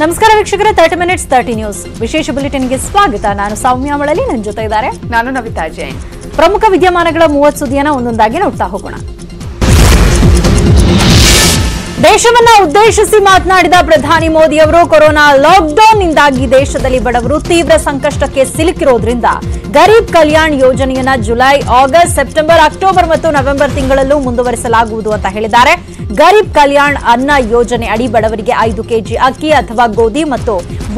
ನಮಸ್ಕಾರ ವೀಕ್ಷಕರೇ, 30 minutes 30 news ವಿಶೇಷ ಬುಲೆಟಿನ್ಗೆ ಸ್ವಾಗತ. ನಾನು ಸೌಮ್ಯ ಮಳಲಿ, ನನ್ನ ಜೊತೆ ಇದ್ದಾರೆ ನಾನು ನವಿತಾ ಜೈನ್. ಪ್ರಮುಖ ವಿದ್ಯಮಾನಗಳ 30 ಸುದ್ದಿಯನ್ನು ಒಂದೊಂದಾಗಿ ನೋಡ್ತಾ ಹೋಗೋಣ. ದೇಶವನ್ನ ಉದ್ದೇಶಿಸಿ ಮಾತನಾಡಿದ ಪ್ರಧಾನಿ ಮೋದಿ ಅವರು ಕೊರೋನಾ ಲಾಕ್ಡೌನ್ ನಿಂದಾಗಿ ದೇಶದಲ್ಲಿ ಬಡವರು ತೀವ್ರ ಸಂಕಷ್ಟಕ್ಕೆ ಸಿಲುಕಿರೋದ್ರಿಂದ ಗರೀಬ್ ಕಲ್ಯಾಣ್ ಯೋಜನೆಯನ್ನ ಜುಲೈ, ಆಗಸ್ಟ್, ಸೆಪ್ಟೆಂಬರ್, ಅಕ್ಟೋಬರ್ ಮತ್ತು ನವೆಂಬರ್ ತಿಂಗಳಲ್ಲೂ ಮುಂದುವರಿಸಲಾಗುವುದು ಅಂತ ಹೇಳಿದ್ದಾರೆ. ಗರೀಬ್ ಕಲ್ಯಾಣ್ ಅನ್ನ ಯೋಜನೆ ಅಡಿ ಬಡವರಿಗೆ 5 ಕೆಜಿ ಅಕ್ಕಿ ಅಥವಾ ಗೋಧಿ ಮತ್ತು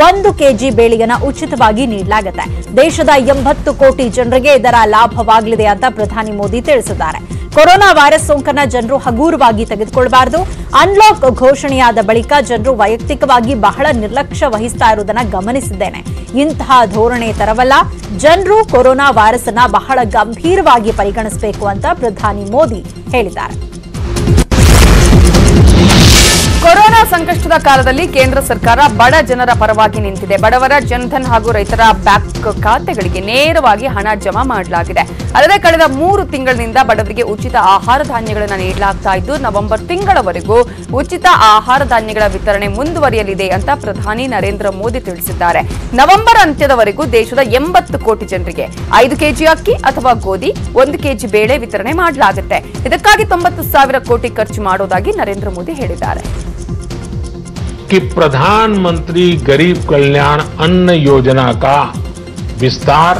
1 ಕೆಜಿ ಬೇಳೆಯನ್ನು ಉಚಿತವಾಗಿ ನೀಡಲಾಗುತ್ತೆ. ದೇಶದ 80 ಕೋಟಿ ಜನರಿಗೆ ಇದರ ಲಾಭವಾಗಲಿದೆ ಅಂತ ಪ್ರಧಾನಿ ಮೋದಿ ತಿಳಿಸಿದ್ದಾರೆ. ಕೊರೋನಾ ವೈರಸ್ ಸೋಂಕನ್ನ ಜನರು ಹಗೂರವಾಗಿ ತೆಗೆದುಕೊಳ್ಳಬಾರದು. ಅನ್ಲಾಕ್ ಘೋಷಣೆಯಾದ ಬಳಿಕ ಜನರು ವೈಯಕ್ತಿಕವಾಗಿ ಬಹಳ ನಿರ್ಲಕ್ಷ್ಯ ವಹಿಸ್ತಾ ಇರುವುದನ್ನು ಗಮನಿಸಿದ್ದೇನೆ. ಇಂತಹ ಧೋರಣೆ ತರವಲ್ಲ. ಜನರು ಕೊರೋನಾ ವೈರಸ್ ಅನ್ನ ಬಹಳ ಗಂಭೀರವಾಗಿ ಪರಿಗಣಿಸಬೇಕು ಅಂತ ಪ್ರಧಾನಿ ಮೋದಿ ಹೇಳಿದ್ದಾರೆ. ಕೊರೋನಾ ಸಂಕಷ್ಟದ ಕಾಲದಲ್ಲಿ ಕೇಂದ್ರ ಸರ್ಕಾರ ಬಡ ಜನರ ಪರವಾಗಿ ನಿಂತಿದೆ. ಬಡವರ ಜನ್ಧನ್ ಹಾಗೂ ರೈತರ ಬ್ಯಾಂಕ್ ಖಾತೆಗಳಿಗೆ ನೇರವಾಗಿ ಹಣ ಜಮಾ ಮಾಡಲಾಗಿದೆ. ಅಲ್ಲದೆ ಕಳೆದ 3 ತಿಂಗಳಿನಿಂದ ಬಡವರಿಗೆ ಉಚಿತ ಆಹಾರ ಧಾನ್ಯಗಳನ್ನು ನೀಡಲಾಗ್ತಾ ಇದ್ದು, ನವೆಂಬರ್ ತಿಂಗಳವರೆಗೂ ಉಚಿತ ಆಹಾರ ಧಾನ್ಯಗಳ ವಿತರಣೆ ಮುಂದುವರಿಯಲಿದೆ ಅಂತ ಪ್ರಧಾನಿ ನರೇಂದ್ರ ಮೋದಿ ತಿಳಿಸಿದ್ದಾರೆ. ನವೆಂಬರ್ ಅಂತ್ಯದವರೆಗೂ ದೇಶದ 80 ಕೋಟಿ ಜನರಿಗೆ 5 ಕೆಜಿ ಅಕ್ಕಿ ಅಥವಾ ಗೋಧಿ, 1 ಕೆಜಿ ಬೇಳೆ ವಿತರಣೆ ಮಾಡಲಾಗುತ್ತೆ. ಇದಕ್ಕಾಗಿ 90,000 ಕೋಟಿ ಖರ್ಚು ಮಾಡೋದಾಗಿ ನರೇಂದ್ರ ಮೋದಿ ಹೇಳಿದ್ದಾರೆ. कि प्रधानमंत्री गरीब कल्याण अन्न योजना का विस्तार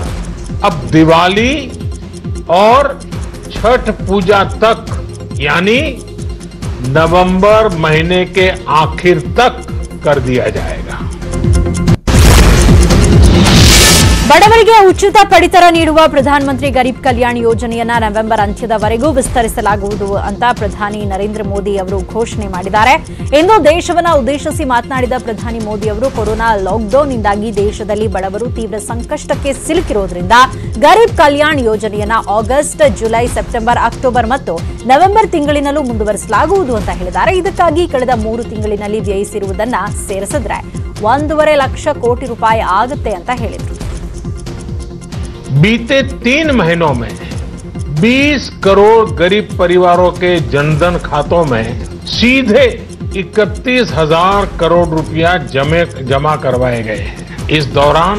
अब दिवाली और छठ पूजा तक यानी नवंबर महीने के आखिर तक कर दिया जाएगा. ಬಡವರಿಗೆ ಉಚಿತ ಪಡಿತರ ನೀಡುವ ಪ್ರಧಾನಮಂತ್ರಿ ಗರೀಬ್ ಕಲ್ಯಾಣ್ ಯೋಜನೆಯನ್ನ ನವೆಂಬರ್ ಅಂತ್ಯದವರೆಗೂ ವಿಸ್ತರಿಸಲಾಗುವುದು ಅಂತ ಪ್ರಧಾನಿ ನರೇಂದ್ರ ಮೋದಿ ಅವರು ಘೋಷಣೆ ಮಾಡಿದ್ದಾರೆ. ಇಂದು ದೇಶವನ್ನ ಉದ್ದೇಶಿಸಿ ಮಾತನಾಡಿದ ಪ್ರಧಾನಿ ಮೋದಿ ಅವರು ಕೊರೋನಾ ಲಾಕ್ಡೌನ್ನಿಂದಾಗಿ ದೇಶದಲ್ಲಿ ಬಡವರು ತೀವ್ರ ಸಂಕಷ್ಟಕ್ಕೆ ಸಿಲುಕಿರೋದ್ರಿಂದ ಗರೀಬ್ ಕಲ್ಯಾಣ್ ಯೋಜನೆಯನ್ನ ಆಗಸ್ಟ್, ಜುಲೈ, ಸೆಪ್ಟೆಂಬರ್, ಅಕ್ಟೋಬರ್ ಮತ್ತು ನವೆಂಬರ್ ತಿಂಗಳಿನಲ್ಲೂ ಮುಂದುವರಿಸಲಾಗುವುದು ಅಂತ ಹೇಳಿದ್ದಾರೆ. ಇದಕ್ಕಾಗಿ ಕಳೆದ 3 ತಿಂಗಳಿನಲ್ಲಿ ವ್ಯಯಿಸಿರುವುದನ್ನ ಸೇರಿಸಿದ್ರೆ 1.5 ಲಕ್ಷ ಕೋಟಿ ರೂಪಾಯಿ ಆಗುತ್ತೆ ಅಂತ ಹೇಳಿದರು. बीते 3 महीनों में 20 करोड़ गरीब परिवारों के जनधन खातों में सीधे 31,000 करोड़ रुपया जमा करवाए गए हैं. इस दौरान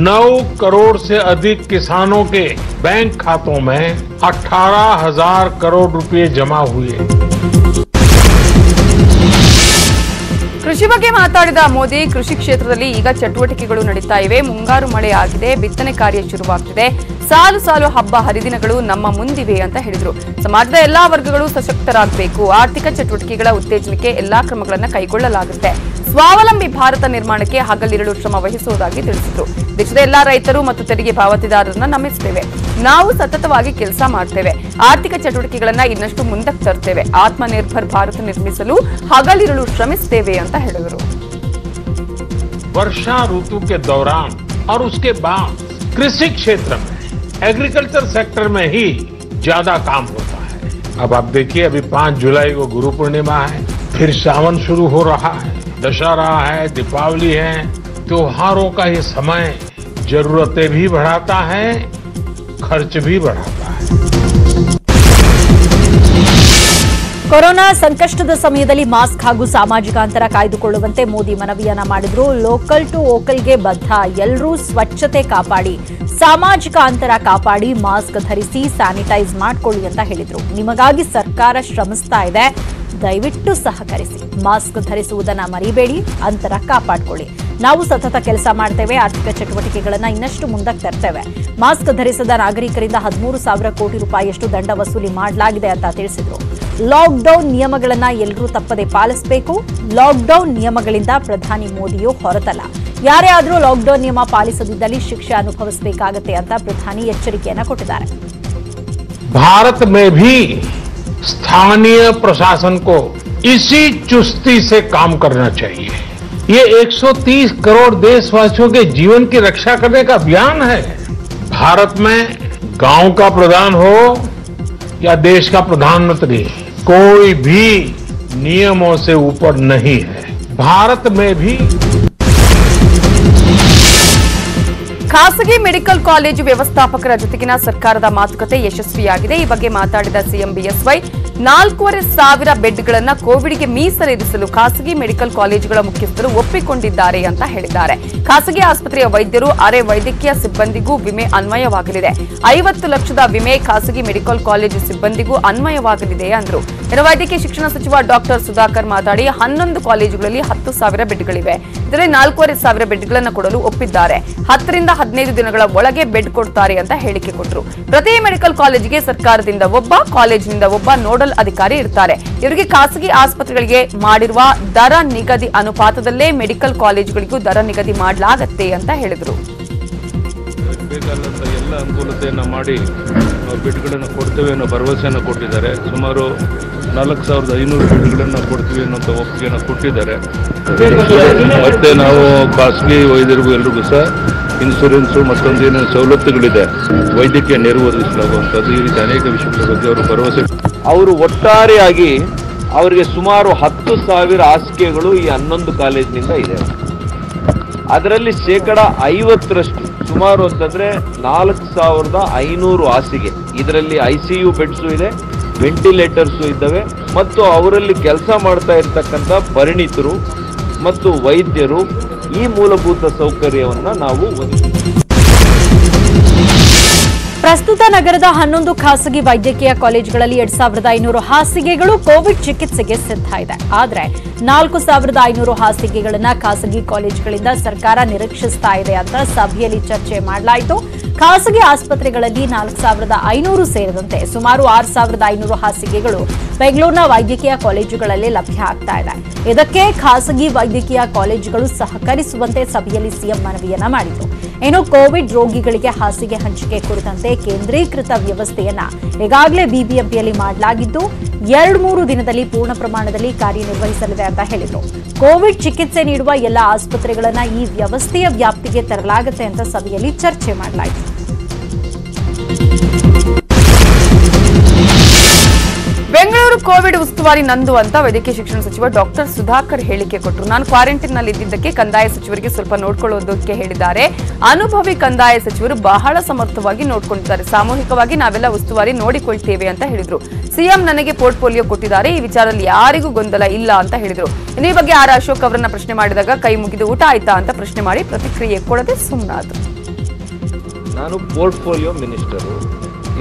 9 करोड़ से अधिक किसानों के बैंक खातों में 18,000 करोड़ रुपए जमा हुए. ಕೃಷಿ ಬಗ್ಗೆ ಮಾತಾಡಿದ ಮೋದಿ, ಕೃಷಿ ಕ್ಷೇತ್ರದಲ್ಲಿ ಈಗ ಚಟುವಟಿಕೆಗಳು ನಡೀತಾ ಇವೆ. ಮುಂಗಾರು ಮಳೆ ಆಗಿದೆ, ಬಿತ್ತನೆ ಕಾರ್ಯ ಶುರುವಾಗ್ತಿದೆ. ಸಾಲು ಸಾಲು ಹಬ್ಬ ಹರಿದಿನಗಳು ನಮ್ಮ ಮುಂದಿವೆ ಅಂತ ಹೇಳಿದ್ರು. ಸಮಾಜದ ಎಲ್ಲಾ ವರ್ಗಗಳು ಸಶಕ್ತರಾಗಬೇಕು. ಆರ್ಥಿಕ ಚಟುವಟಿಕೆಗಳ ಉತ್ತೇಜನಕ್ಕೆ ಎಲ್ಲಾ ಕ್ರಮಗಳನ್ನು ಕೈಗೊಳ್ಳಲಾಗುತ್ತೆ. ಸ್ವಾವಲಂಬಿ ಭಾರತ ನಿರ್ಮಾಣಕ್ಕೆ ಹಗಲಿರುಳು ಶ್ರಮ ವಹಿಸುವುದಾಗಿ ತಿಳಿಸಿದ್ರು. ದೇಶದ ಎಲ್ಲಾ ರೈತರು ಮತ್ತು ತೆರಿಗೆ ಪಾವತಿದಾರರನ್ನ ನಂಬಿಸುತ್ತೇವೆ. ನಾವು ಸತತವಾಗಿ ಕೆಲಸ ಮಾಡ್ತೇವೆ. ಆರ್ಥಿಕ ಚಟುವಟಿಕೆಗಳನ್ನ ಇನ್ನಷ್ಟು ಮುಂದಕ್ಕೆ ತರ್ತೇವೆ. ಆತ್ಮನಿರ್ಭರ್ ಭಾರತ ನಿರ್ಮಿಸಲು ಹಗಲಿರುಳು ಶ್ರಮಿಸುತ್ತೇವೆ ಅಂತ ಹೇಳಿದರು. वर्षा ऋतु के दौरान और उसके बाद कृषि क्षेत्र में, एग्रीकल्चर सेक्टर में ही ज्यादा काम होता है. अब आप देखिए, अभी 5 जुलाई को गुरु पूर्णिमा है, फिर सावन शुरू हो रहा है, दशहरा है, दीपावली है. त्योहारों का ये समय जरूरतें भी बढ़ाता है, खर्च भी बढ़ाता है. ಕೊರೋನಾ ಸಂಕಷ್ಟದ ಸಮಯದಲ್ಲಿ ಮಾಸ್ಕ್ ಹಾಗೂ ಸಾಮಾಜಿಕ ಅಂತರ ಕಾಯ್ದುಕೊಳ್ಳುವಂತೆ ಮೋದಿ ಮನವಿಯನ್ನ ಮಾಡಿದ್ರು. ಲೋಕಲ್ ಟು ವೋಕಲ್ಗೆ ಬದ್ಧ. ಎಲ್ಲರೂ ಸ್ವಚ್ಛತೆ ಕಾಪಾಡಿ, ಸಾಮಾಜಿಕ ಅಂತರ ಕಾಪಾಡಿ, ಮಾಸ್ಕ್ ಧರಿಸಿ, ಸ್ಯಾನಿಟೈಸ್ ಮಾಡ್ಕೊಳ್ಳಿ ಅಂತ ಹೇಳಿದ್ರು. ನಿಮಗಾಗಿ ಸರ್ಕಾರ ಶ್ರಮಿಸ್ತಾ ಇದೆ, ದಯವಿಟ್ಟು ಸಹಕರಿಸಿ. ಮಾಸ್ಕ್ ಧರಿಸುವುದನ್ನ ಮರಿಬೇಡಿ, ಅಂತರ ಕಾಪಾಡಿಕೊಳ್ಳಿ. ನಾವು ಸತತ ಕೆಲಸ ಮಾಡ್ತೇವೆ. ಆರ್ಥಿಕ ಚಟುವಟಿಕೆಗಳನ್ನ ಇನ್ನಷ್ಟು ಮುಂದಕ್ಕೆ ತರ್ತೇವೆ. ಮಾಸ್ಕ್ ಧರಿಸದ ನಾಗರಿಕರಿಂದ 13,000 ಕೋಟಿ ರೂಪಾಯಿಯಷ್ಟು ದಂಡ ವಸೂಲಿ ಮಾಡಲಾಗಿದೆ ಅಂತ ತಿಳಿಸಿದ್ರು. ಲಾಕ್ಡೌನ್ ನಿಯಮಗಳನ್ನ ಎಲ್ಲರೂ ತಪ್ಪದೆ ಪಾಲಿಸಬೇಕು. ಲಾಕ್ಡೌನ್ ನಿಯಮಗಳಿಂದ ಪ್ರಧಾನಿ ಮೋದಿಯು ಹೊರತಲ್ಲ. ಯಾರೇ ಆದರೂ ಲಾಕ್ಡೌನ್ ನಿಯಮ ಪಾಲಿಸದಿದ್ದಲ್ಲಿ ಶಿಕ್ಷೆ ಅನುಭವಿಸಬೇಕಾಗುತ್ತೆ ಅಂತ ಪ್ರಧಾನಿ ಎಚ್ಚರಿಕೆಯನ್ನ ಕೊಟ್ಟಿದ್ದಾರೆ. भारत में भी स्थानीय प्रशासन को इसी चुस्ती से काम करना चाहिए. ये 130 करोड़ देशवासियों के जीवन की रक्षा करने का अभियान है. भारत में गांव का प्रधान हो या देश का प्रधानमंत्री, कोई भी नियमों से ऊपर नहीं है. भारत में भी ಖಾಸಗಿ ಮೆಡಿಕಲ್ ಕಾಲೇಜು ವ್ಯವಸ್ಥಾಪಕರ ಜೊತೆಗಿನ ಸರ್ಕಾರದ ಮಾತುಕತೆ ಯಶಸ್ವಿಯಾಗಿದೆ. ಈ ಬಗ್ಗೆ ಮಾತಾಡಿದ ಸಿಎಂ ಬಿಎಸ್ವೈ, 4,500 ಬೆಡ್ಗಳನ್ನ ಕೋವಿಡ್ಗೆ ಮೀಸಲಿರಿಸಲು ಖಾಸಗಿ ಮೆಡಿಕಲ್ ಕಾಲೇಜುಗಳ ಮುಖ್ಯಸ್ಥರು ಒಪ್ಪಿಕೊಂಡಿದ್ದಾರೆ ಅಂತ ಹೇಳಿದ್ದಾರೆ. ಖಾಸಗಿ ಆಸ್ಪತ್ರೆಯ ವೈದ್ಯರು, ಅರೆ ವೈದ್ಯಕೀಯ ಸಿಬ್ಬಂದಿಗೂ ವಿಮೆ ಅನ್ವಯವಾಗಲಿದೆ. 50 ಲಕ್ಷದ ವಿಮೆ ಖಾಸಗಿ ಮೆಡಿಕಲ್ ಕಾಲೇಜು ಸಿಬ್ಬಂದಿಗೂ ಅನ್ವಯವಾಗಲಿದೆ ಅಂದರು. ವೈದ್ಯಕೀಯ ಶಿಕ್ಷಣ ಸಚಿವ ಡಾಕ್ಟರ್ ಸುಧಾಕರ್ ಮಾತಾಡಿ 11 ಕಾಲೇಜುಗಳಲ್ಲಿ 10,000 ಬೆಡ್ಗಳಿವೆ. ಇದರಲ್ಲಿ 4,500 ಬೆಡ್ಗಳನ್ನು ಕೊಡಲು ಒಪ್ಪಿದ್ದಾರೆ. 10 ರಿಂದ 15 ದಿನಗಳ ಒಳಗೆ ಬೆಡ್ ಕೊಡ್ತಾರೆ ಅಂತ ಹೇಳಿಕೆ ಕೊಟ್ಟರು. ಪ್ರತಿ ಮೆಡಿಕಲ್ ಕಾಲೇಜಿಗೆ ಸರ್ಕಾರದಿಂದ ಒಬ್ಬ, ಕಾಲೇಜಿನಿಂದ ಒಬ್ಬ ನೋಡಲ್ ಅಧಿಕಾರಿ ಇರ್ತಾರೆ. ಇವರಿಗೆ ಖಾಸಗಿ ಆಸ್ಪತ್ರೆಗಳಿಗೆ ಮಾಡಿರುವ ದರ ನಿಗದಿ ಅನುಪಾತದಲ್ಲೇ ಮೆಡಿಕಲ್ ಕಾಲೇಜುಗಳಿಗೂ ದರ ನಿಗದಿ ಮಾಡಲಾಗತ್ತೆ ಅಂತ ಹೇಳಿದರು. ಬೇಕಾದಂಥ ಎಲ್ಲ ಅನುಕೂಲತೆಯನ್ನು ಮಾಡಿ ನಾವು ಬೆಡ್ಗಳನ್ನು ಕೊಡ್ತೇವೆ ಅನ್ನೋ ಭರವಸೆಯನ್ನು ಕೊಟ್ಟಿದ್ದಾರೆ. ಸುಮಾರು 4,500 ಬೆಡ್ಗಳನ್ನು ಕೊಡ್ತೀವಿ ಅನ್ನೋಂಥ ಒಪ್ಪಿಗೆಯನ್ನು ಕೊಟ್ಟಿದ್ದಾರೆ. ಮತ್ತೆ ನಾವು ಖಾಸಗಿ ವೈದ್ಯರಿಗೂ ಎಲ್ರಿಗೂ ಸಹ ಇನ್ಶೂರೆನ್ಸು ಮತ್ತೊಂದು ಏನೇನು ಸವಲತ್ತುಗಳಿದೆ, ವೈದ್ಯಕೀಯ ನೆರವು ಒದಗಿಸಲಾಗುವಂಥದ್ದು, ಈ ರೀತಿ ಅನೇಕ ವಿಷಯಗಳ ಬಗ್ಗೆ ಅವರು ಭರವಸೆ. ಅವರು ಒಟ್ಟಾರೆಯಾಗಿ ಅವರಿಗೆ ಸುಮಾರು 10,000 ಹಾಸಿಗೆಗಳು ಈ 11 ಕಾಲೇಜಿನಿಂದ ಇದೆ. ಅದರಲ್ಲಿ 50% ಸುಮಾರು ಅಂತಂದ್ರೆ 4,500 ಹಾಸಿಗೆ. ಇದರಲ್ಲಿ ICU ಬೆಡ್ಸು ಇದೆ, ವೆಂಟಿಲೇಟರ್ಸು ಇದ್ದಾವೆ ಮತ್ತು ಅವರಲ್ಲಿ ಕೆಲಸ ಮಾಡ್ತಾ ಇರ್ತಕ್ಕಂಥ ಪರಿಣಿತರು ಮತ್ತು ವೈದ್ಯರು ಈ ಮೂಲಭೂತ ಸೌಕರ್ಯವನ್ನ ನಾವು ಪ್ರಸ್ತುತ ನಗರದ 11 ಖಾಸಗಿ ವೈದ್ಯಕೀಯ ಕಾಲೇಜುಗಳಲ್ಲಿ 2,500 ಹಾಸಿಗೆಗಳು ಕೋವಿಡ್ ಚಿಕಿತ್ಸೆಗೆ ಸಿದ್ಧ ಇದೆ. ಆದರೆ 4,500 ಹಾಸಿಗೆಗಳನ್ನ ಖಾಸಗಿ ಕಾಲೇಜುಗಳಿಂದ ಸರ್ಕಾರ ನಿರೀಕ್ಷಿಸ್ತಾ ಇದೆ ಅಂತ ಸಭೆಯಲ್ಲಿ ಚರ್ಚೆ ಮಾಡಲಾಯಿತು. ಖಾಸಗಿ ಆಸ್ಪತ್ರೆಗಳಲ್ಲಿ 4,500 ಸೇರಿದಂತೆ ಸುಮಾರು 6,500 ಹಾಸಿಗೆಗಳು ಬೆಂಗಳೂರಿನ ವೈದ್ಯಕೀಯ ಕಾಲೇಜುಗಳಲ್ಲಿ ಲಭ್ಯ ಆಗ್ತಾ ಇದೆ. ಇದಕ್ಕೆ ಖಾಸಗಿ ವೈದ್ಯಕೀಯ ಕಾಲೇಜುಗಳು ಸಹಕರಿಸುವಂತೆ ಸಭೆಯಲ್ಲಿ ಸಿಎಂ ಮನವಿಯನ್ನ ಮಾಡಿತು. ಇನ್ನು ಕೋವಿಡ್ ರೋಗಿಗಳಿಗೆ ಹಾಸಿಗೆ ಹಂಚಿಕೆ ಕುರಿತಂತೆ ಕೇಂದ್ರೀಕೃತ ವ್ಯವಸ್ಥೆಯನ್ನ ಈಗಾಗಲೇ ಬಿಬಿಎಂಪಿಯಲ್ಲಿ ಮಾಡಲಾಗಿದ್ದು 2-3 ದಿನದಲ್ಲಿ ಪೂರ್ಣ ಪ್ರಮಾಣದಲ್ಲಿ ಕಾರ್ಯನಿರ್ವಹಿಸಲಿದೆ ಅಂತ ಹೇಳಿದ್ರು. ಕೋವಿಡ್ ಚಿಕಿತ್ಸೆ ನೀಡುವ ಎಲ್ಲ ಆಸ್ಪತ್ರೆಗಳನ್ನ ಈ ವ್ಯವಸ್ಥೆಯ ವ್ಯಾಪ್ತಿಗೆ ತರಲಾಗುತ್ತೆ ಅಂತ ಸಭೆಯಲ್ಲಿ ಚರ್ಚೆ ಮಾಡಲಾಯಿತು. ಬೆಂಗಳೂರು ಕೋವಿಡ್ ಉಸ್ತುವಾರಿ ನಂದು ಅಂತ ವೈದ್ಯಕೀಯ ಶಿಕ್ಷಣ ಸಚಿವ ಡಾಕ್ಟರ್ ಸುಧಾಕರ್ ಹೇಳಿಕೆ ಕೊಟ್ಟರು. ನಾನು ಕ್ವಾರಂಟೈನ್ ನಲ್ಲಿ ಇದ್ದಿದ್ದಕ್ಕೆ ಕಂದಾಯ ಸಚಿವರಿಗೆ ಸ್ವಲ್ಪ ನೋಡ್ಕೊಳ್ಳೋದಕ್ಕೆ ಹೇಳಿದ್ದಾರೆ. ಅನುಭವಿ ಕಂದಾಯ ಸಚಿವರು ಬಹಳ ಸಮರ್ಥವಾಗಿ ನೋಡ್ಕೊಂಡಿದ್ದಾರೆ. ಸಾಮೂಹಿಕವಾಗಿ ನಾವೆಲ್ಲ ಉಸ್ತುವಾರಿ ನೋಡಿಕೊಳ್ತೇವೆ ಅಂತ ಹೇಳಿದ್ರು. ಸಿಎಂ ನನಗೆ ಪೋರ್ಟ್ಫೋಲಿಯೋ ಕೊಟ್ಟಿದ್ದಾರೆ, ಈ ವಿಚಾರದಲ್ಲಿ ಯಾರಿಗೂ ಗೊಂದಲ ಇಲ್ಲ ಅಂತ ಹೇಳಿದ್ರು. ಈ ಬಗ್ಗೆ ಆರ್ ಅಶೋಕ್ ಅವರನ್ನ ಪ್ರಶ್ನೆ ಮಾಡಿದಾಗ ಕೈ ಮುಗಿದು ಊಟ ಆಯ್ತಾ ಅಂತ ಪ್ರಶ್ನೆ ಮಾಡಿ ಪ್ರತಿಕ್ರಿಯೆ ಕೊಡದೆ ಸುಮ್ಮನಾದ್ರು. ನಾನು ಪೋರ್ಟ್ಫೋಲಿಯೋ ಮಿನಿಸ್ಟರು.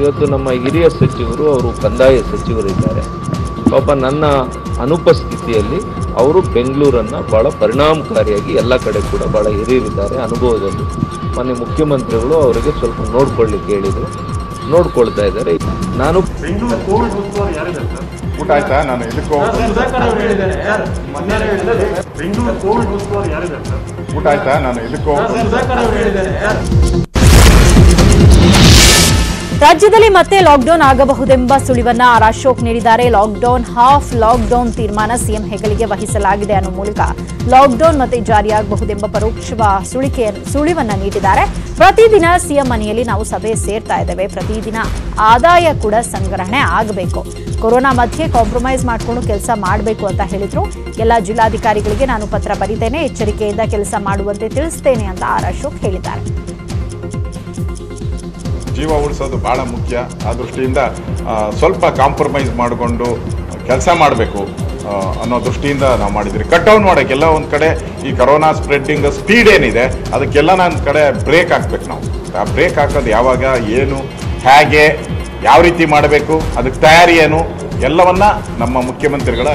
ಇವತ್ತು ನಮ್ಮ ಹಿರಿಯ ಸಚಿವರು ಅವರು ಕಂದಾಯ ಸಚಿವರಿದ್ದಾರೆ. ಪಾಪ ನನ್ನ ಅನುಪಸ್ಥಿತಿಯಲ್ಲಿ ಅವರು ಬೆಂಗಳೂರನ್ನು ಭಾಳ ಪರಿಣಾಮಕಾರಿಯಾಗಿ ಎಲ್ಲ ಕಡೆ ಕೂಡ ಭಾಳ ಹಿರಿಯರಿದ್ದಾರೆ ಅನುಭವದಲ್ಲಿ. ಮಾನ್ಯ ಮುಖ್ಯಮಂತ್ರಿಗಳು ಅವರಿಗೆ ಸ್ವಲ್ಪ ನೋಡ್ಕೊಳ್ಳಿಕ್ಕೆ ಹೇಳಿದರು, ನೋಡ್ಕೊಳ್ತಾ ಇದ್ದಾರೆ. ನಾನು ಊಟ ಆಯ್ತಾ? ನಾನು ಇದಕ್ಕೂ ಊಟ ಆಯ್ತಾ? ನಾನು ಇದಕ್ಕೂ ರಾಜ್ಯದಲ್ಲಿ ಮತ್ತೆ ಲಾಕ್ಡೌನ್ ಆಗಬಹುದೆಂಬ ಸುಳಿವನ್ನ ಆರ್ ಅಶೋಕ್ ನೀಡಿದ್ದಾರೆ. ಲಾಕ್ಡೌನ್ ಹಾಫ್ ಲಾಕ್ಡೌನ್ ತೀರ್ಮಾನ ಸಿಎಂ ಹೆಗಲಿಗೆ ವಹಿಸಲಾಗಿದೆ ಅನ್ನೋ ಮೂಲಕ ಲಾಕ್ಡೌನ್ ಮತ್ತೆ ಜಾರಿಯಾಗಬಹುದೆಂಬ ಪರೋಕ್ಷ ಸುಳಿವನ್ನ ನೀಡಿದ್ದಾರೆ. ಪ್ರತಿದಿನ ಸಿಎಂ ಮನೆಯಲ್ಲಿ ನಾವು ಸಭೆ ಸೇರ್ತಾ ಇದ್ದೇವೆ, ಪ್ರತಿದಿನ ಆದಾಯ ಕೂಡ ಸಂಗ್ರಹಣೆ ಆಗಬೇಕು, ಕೊರೋನಾ ಮಧ್ಯೆ ಕಾಂಪ್ರಮೈಸ್ ಮಾಡಿಕೊಂಡು ಕೆಲಸ ಮಾಡಬೇಕು ಅಂತ ಹೇಳಿದ್ರು. ಎಲ್ಲ ಜಿಲ್ಲಾಧಿಕಾರಿಗಳಿಗೆ ನಾನು ಪತ್ರ ಬರೀತೇನೆ, ಎಚ್ಚರಿಕೆಯಿಂದ ಕೆಲಸ ಮಾಡುವಂತೆ ತಿಳಿಸ್ತೇನೆ ಅಂತ ಆರ್ ಅಶೋಕ್ ಹೇಳಿದ್ದಾರೆ. ಜೀವ ಉಳಿಸೋದು ಭಾಳ ಮುಖ್ಯ. ಆ ದೃಷ್ಟಿಯಿಂದ ಸ್ವಲ್ಪ ಕಾಂಪ್ರಮೈಸ್ ಮಾಡಿಕೊಂಡು ಕೆಲಸ ಮಾಡಬೇಕು ಅನ್ನೋ ದೃಷ್ಟಿಯಿಂದ ನಾವು ಮಾಡಿದ್ರಿ. ಕಟ್ ಡೌನ್ ಮಾಡೋಕ್ಕೆಲ್ಲ ಒಂದು ಕಡೆ ಈ ಕರೋನಾ ಸ್ಪ್ರೆಡ್ಡಿಂಗ್ ಸ್ಪೀಡ್ ಏನಿದೆ ಅದಕ್ಕೆಲ್ಲ ಒಂದು ಕಡೆ ಬ್ರೇಕ್ ಹಾಕ್ಬೇಕು. ನಾವು ಆ ಬ್ರೇಕ್ ಹಾಕೋದು ಯಾವಾಗ, ಏನು, ಹೇಗೆ, ಯಾವ ರೀತಿ ಮಾಡಬೇಕು, ಅದಕ್ಕೆ ತಯಾರಿ ಏನು ಎಲ್ಲವನ್ನ ನಮ್ಮ ಮುಖ್ಯಮಂತ್ರಿಗಳ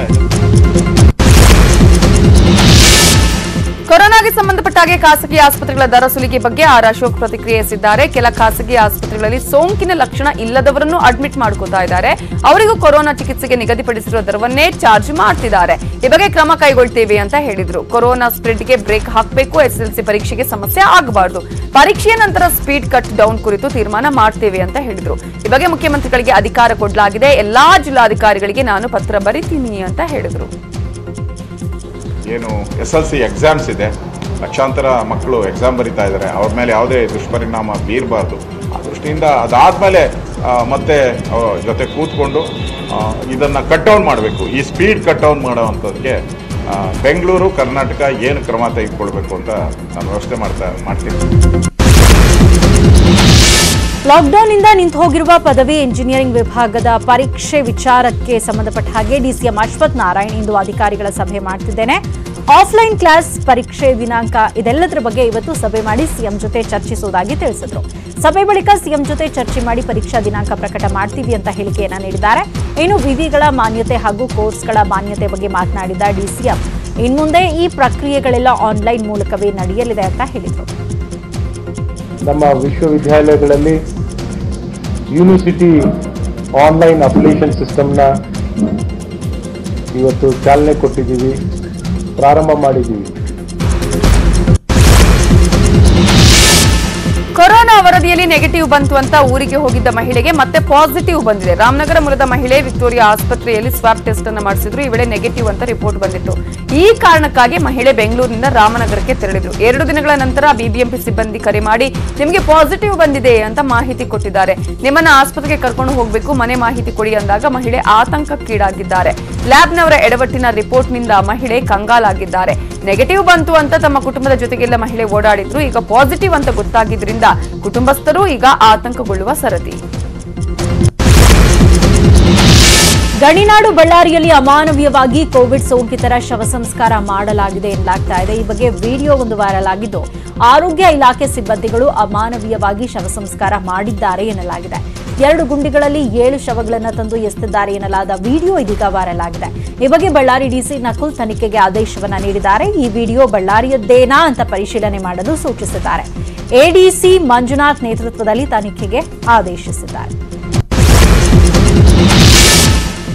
ಕೊರೋನಾಗೆ ಸಂಬಂಧಪಟ್ಟ ಹಾಗೆ ಖಾಸಗಿ ಆಸ್ಪತ್ರೆಗಳ ದರ ಸುಲಿಗೆ ಬಗ್ಗೆ ಆರ್ ಅಶೋಕ್ ಪ್ರತಿಕ್ರಿಯಿಸಿದ್ದಾರೆ. ಕೆಲ ಖಾಸಗಿ ಆಸ್ಪತ್ರೆಗಳಲ್ಲಿ ಸೋಂಕಿನ ಲಕ್ಷಣ ಇಲ್ಲದವರನ್ನು ಅಡ್ಮಿಟ್ ಮಾಡ್ಕೋತಾ ಇದ್ದಾರೆ. ಅವರಿಗೂ ಕೊರೋನಾ ಚಿಕಿತ್ಸೆಗೆ ನಿಗದಿಪಡಿಸಿರುವ ದರವನ್ನೇ ಚಾರ್ಜ್ ಮಾಡ್ತಿದ್ದಾರೆ. ಈ ಬಗ್ಗೆ ಕ್ರಮ ಕೈಗೊಳ್ತೇವೆ ಅಂತ ಹೇಳಿದ್ರು. ಕೊರೋನಾ ಸ್ಪ್ರೆಡ್ಗೆ ಬ್ರೇಕ್ ಹಾಕಬೇಕು, ಎಸ್ಎಸ್ಎಲ್ಸಿ ಪರೀಕ್ಷೆಗೆ ಸಮಸ್ಯೆ ಆಗಬಾರದು, ಪರೀಕ್ಷೆಯ ನಂತರ ಸ್ಪೀಡ್ ಕಟ್ ಡೌನ್ ಕುರಿತು ತೀರ್ಮಾನ ಮಾಡ್ತೇವೆ ಅಂತ ಹೇಳಿದ್ರು. ಈ ಬಗ್ಗೆ ಮುಖ್ಯಮಂತ್ರಿಗಳಿಗೆ ಅಧಿಕಾರ ಕೊಡಲಾಗಿದೆ, ಎಲ್ಲಾ ಜಿಲ್ಲಾಧಿಕಾರಿಗಳಿಗೆ ನಾನು ಪತ್ರ ಬರೀತೀನಿ ಅಂತ ಹೇಳಿದ್ರು. ಏನು SLC ಎಕ್ಸಾಮ್ಸ್ ಇದೆ, ಲಕ್ಷಾಂತರ ಮಕ್ಕಳು ಎಕ್ಸಾಮ್ ಬರಿತಾ ಇದ್ದಾರೆ, ಅವ್ರ ಮೇಲೆ ಯಾವುದೇ ದುಷ್ಪರಿಣಾಮ ಬೀರಬಾರ್ದು. ಆ ದೃಷ್ಟಿಯಿಂದ ಅದಾದಮೇಲೆ ಮತ್ತೆ ಜೊತೆ ಕೂತ್ಕೊಂಡು ಇದನ್ನು ಕಟ್ ಡೌನ್ ಮಾಡಬೇಕು. ಈ ಸ್ಪೀಡ್ ಕಟ್ ಡೌನ್ ಮಾಡೋವಂಥದ್ದಕ್ಕೆ ಬೆಂಗಳೂರು, ಕರ್ನಾಟಕ ಏನು ಕ್ರಮ ತೆಗೆದುಕೊಳ್ಬೇಕು ಅಂತ ನಾನು ವ್ಯವಸ್ಥೆ ಮಾಡ್ತೀನಿ. ಲಾಕ್ಡೌನ್ನಿಂದ ನಿಂತು ಹೋಗಿರುವ ಪದವಿ ಎಂಜಿನಿಯರಿಂಗ್ ವಿಭಾಗದ ಪರೀಕ್ಷೆ ವಿಚಾರಕ್ಕೆ ಸಂಬಂಧಪಟ್ಟ ಹಾಗೆ ಡಿಸಿಎಂ ಅಶ್ವಥ್ ನಾರಾಯಣ್ ಇಂದು ಅಧಿಕಾರಿಗಳ ಸಭೆ ಮಾಡ್ತಿದ್ದೇನೆ. ಆಫ್ಲೈನ್ ಕ್ಲಾಸ್ ಪರೀಕ್ಷೆ ದಿನಾಂಕ ಇದೆಲ್ಲದರ ಬಗ್ಗೆ ಇವತ್ತು ಸಭೆ ಮಾಡಿ ಸಿಎಂ ಜೊತೆ ಚರ್ಚಿಸುವುದಾಗಿ ತಿಳಿಸಿದ್ರು. ಸಭೆ ಬಳಿಕ ಸಿಎಂ ಜೊತೆ ಚರ್ಚೆ ಮಾಡಿ ಪರೀಕ್ಷಾ ದಿನಾಂಕ ಪ್ರಕಟ ಮಾಡ್ತೀವಿ ಅಂತ ಹೇಳಿಕೆಯನ್ನ ನೀಡಿದ್ದಾರೆ. ಇನ್ನು ವಿವಿಗಳ ಮಾನ್ಯತೆ ಹಾಗೂ ಕೋರ್ಸ್ಗಳ ಮಾನ್ಯತೆ ಬಗ್ಗೆ ಮಾತನಾಡಿದ ಡಿಸಿಎಂ ಇನ್ಮುಂದೆ ಈ ಪ್ರಕ್ರಿಯೆಗಳೆಲ್ಲ ಆನ್ಲೈನ್ ಮೂಲಕವೇ ನಡೆಯಲಿದೆ ಅಂತ ಹೇಳಿದರು. ನಮ್ಮ ವಿಶ್ವವಿದ್ಯಾಲಯಗಳಲ್ಲಿ ಯೂನಿವರ್ಸಿಟಿ ಆನ್ಲೈನ್ ಅಪ್ಲಿಕೇಶನ್ ಸಿಸ್ಟಮ್ನ ಇವತ್ತು ಚಾಲನೆ ಕೊಟ್ಟಿದ್ದೀವಿ, ಪ್ರಾರಂಭ ಮಾಡಿದ್ದೀವಿ. ಕೊರೋನಾ ವರದಿಯಲ್ಲಿ ನೆಗೆಟಿವ್ ಬಂತು ಅಂತ ಊರಿಗೆ ಹೋಗಿದ್ದ ಮಹಿಳೆಗೆ ಮತ್ತೆ ಪಾಸಿಟಿವ್ ಬಂದಿದೆ. ರಾಮನಗರ ಮೂಲದ ಮಹಿಳೆ ವಿಕ್ಟೋರಿಯಾ ಆಸ್ಪತ್ರೆಯಲ್ಲಿ ಸ್ವಾಬ್ ಟೆಸ್ಟ್ ಅನ್ನು ಮಾಡಿಸಿದ್ರು. ಈ ವೇಳೆ ನೆಗೆಟಿವ್ ಅಂತ ರಿಪೋರ್ಟ್ ಬಂದಿತ್ತು. ಈ ಕಾರಣಕ್ಕಾಗಿ ಮಹಿಳೆ ಬೆಂಗಳೂರಿನಿಂದ ರಾಮನಗರಕ್ಕೆ ತೆರಳಿದ್ರು. 2 ದಿನಗಳ ನಂತರ ಬಿಬಿಎಂಪಿ ಸಿಬ್ಬಂದಿ ಕರೆ ಮಾಡಿ ನಿಮಗೆ ಪಾಸಿಟಿವ್ ಬಂದಿದೆ ಅಂತ ಮಾಹಿತಿ ಕೊಟ್ಟಿದ್ದಾರೆ. ನಿಮ್ಮನ್ನ ಆಸ್ಪತ್ರೆಗೆ ಕರ್ಕೊಂಡು ಹೋಗಬೇಕು, ಮನೆ ಮಾಹಿತಿ ಕೊಡಿ ಅಂದಾಗ ಮಹಿಳೆ ಆತಂಕಕ್ಕೀಡಾಗಿದ್ದಾರೆ. ಲ್ಯಾಬ್ನವರ ಎಡವಟ್ಟಿನ ರಿಪೋರ್ಟ್ನಿಂದ ಮಹಿಳೆ ಕಂಗಾಲಾಗಿದ್ದಾರೆ. ನೆಗೆಟಿವ್ ಬಂತು ಅಂತ ತಮ್ಮ ಕುಟುಂಬದ ಜೊತೆಗೆಲ್ಲ ಮಹಿಳೆ ಓಡಾಡಿದ್ರು. ಈಗ ಪಾಸಿಟಿವ್ ಅಂತ ಗೊತ್ತಾಗಿದ್ರಿಂದ ಕುಟುಂಬಸ್ಥರು ಈಗ ಆತಂಕಗೊಳ್ಳುವ ಸರದಿ. ಗಣಿನಾಡು ಬಳ್ಳಾರಿಯಲ್ಲಿ ಅಮಾನವೀಯವಾಗಿ ಕೋವಿಡ್ ಸೋಂಕಿತರ ಶವ ಸಂಸ್ಕಾರ ಮಾಡಲಾಗಿದೆ ಎನ್ನಲಾಗ್ತಾ ಇದೆ. ಈ ಬಗ್ಗೆ ವಿಡಿಯೋ ಒಂದು ವೈರಲ್ ಆಗಿದ್ದು, ಆರೋಗ್ಯ ಇಲಾಖೆ ಸಿಬ್ಬಂದಿಗಳು ಅಮಾನವೀಯವಾಗಿ ಶವ ಸಂಸ್ಕಾರ ಮಾಡಿದ್ದಾರೆ ಎನ್ನಲಾಗಿದೆ. 2 ಗುಂಡಿಗಳಲ್ಲಿ 7 ಶವಗಳನ್ನು ತಂದು ಎಸೆದಿದ್ದಾರೆ ಎನ್ನಲಾದ ವಿಡಿಯೋ ಇದೀಗ ವೈರಲ್ ಆಗಿದೆ. ಈ ಬಗ್ಗೆ ಬಳ್ಳಾರಿ ಡಿಸಿ ನಕುಲ್ ತನಿಖೆಗೆ ಆದೇಶವನ್ನ ನೀಡಿದ್ದಾರೆ. ಈ ವಿಡಿಯೋ ಬಳ್ಳಾರಿಯದ್ದೇನಾ ಅಂತ ಪರಿಶೀಲನೆ ಮಾಡಲು ಸೂಚಿಸಿದ್ದಾರೆ. ಎಡಿಸಿ ಮಂಜುನಾಥ್ ನೇತೃತ್ವದಲ್ಲಿ ತನಿಖೆಗೆ ಆದೇಶಿಸಿದ್ದಾರೆ.